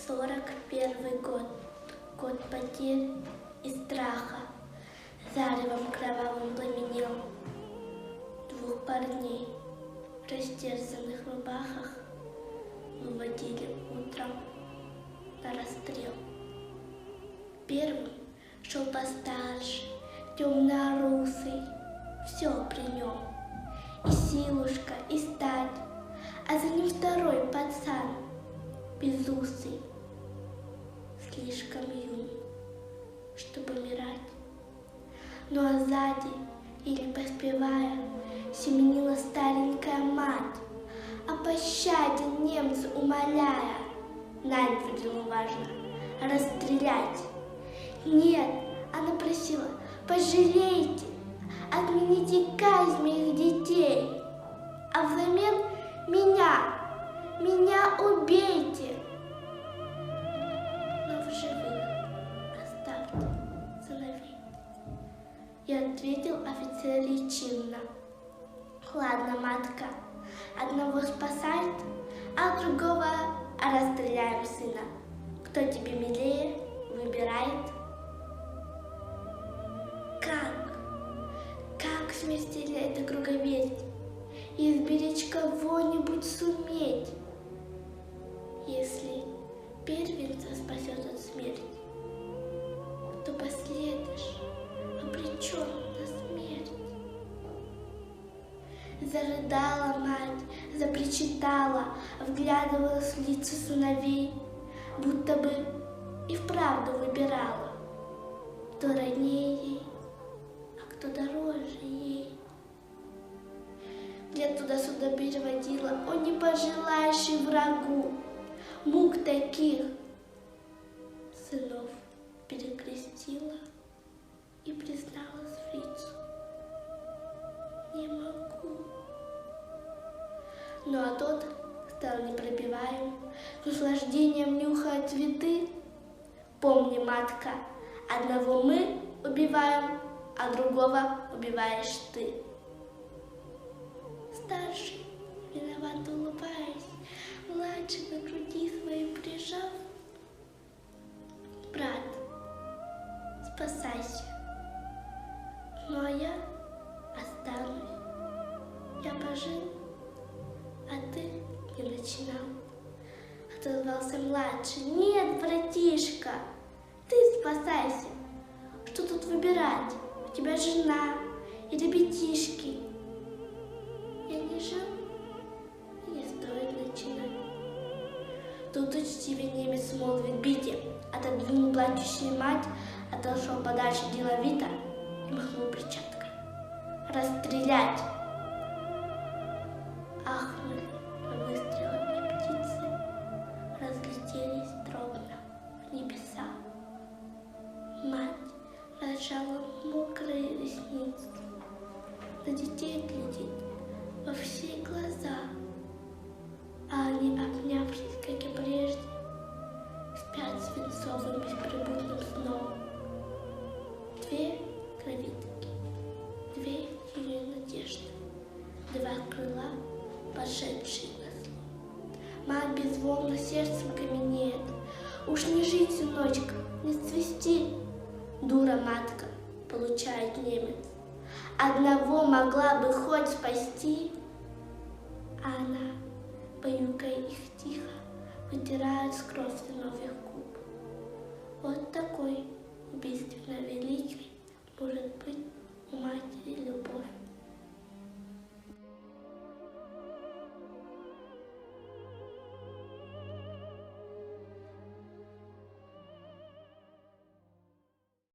41 год, год потерь и страха, заревом кровавым пламенел. Двух парней в растерзанных рубахах выводили утром на расстрел. Первым шел постарше, темно-русый, все при нем, и силушка, и стать, а за ним второй пацан, безусый, слишком юн, чтобы умирать. Ну а сзади, еле поспевая, семенила старенькая мать, о пощаде немца умоляя. Надь выделила важно расстрелять. Нет, она просила: пожалейте, отмените казнь моих детей, а взамен меня убейте. Но в живых оставьте сыновей. И ответил офицер личинно: ладно, матка, одного спасает, а другого расстреляем сына. Кто тебе милее, выбирает. Как сместили это круговерть, и изберечь кого-нибудь суметь, если первенца спасет от смерти, то последуешь обречен на смерть. Зарыдала мать, запричитала, вглядывалась в лица сыновей, будто бы и вправду выбирала, кто роднее ей, а кто дороже ей. Где туда-сюда переводила, о не пожелающий врагу мук таких. Сынов перекрестила и призналась фрицу: не могу. Ну а тот стал непробиваем, с наслаждением нюхая цветы. Помни, матка, одного мы убиваем, а другого убиваешь ты. Старший, виновато улыбаясь, младший на груди своей прижав: брат, спасайся, ну а я останусь. Я пожил, а ты не начинал. Отозвался младший: нет, братишка, ты спасайся. Что тут выбирать? У тебя жена и ребятишки. Я не жил, и не стоит начинать. Тут учтивый немец молвит: бите. Отодвинул плачущую мать, отошел подальше деловито и махнул перчаткой: расстрелять. Ахнули выстрелами птицы, разлетелись дробно в небеса. Мать разжала мокрые ресницы, на детей глядит во все глаза, а они, обнявшись, как и прежде, спят свинцовым беспробудным сном. Две кровинки, две ее надежды, два крыла, пошедшие на зло. Мать безволно сердцем каменеет: уж не жить, сыночка, не цвести. Дура матка, получает немец, одного могла бы хоть спасти. А она, баюкая их тихо, вытирает с кровь сыновьих губ. Вот такой убийственно великий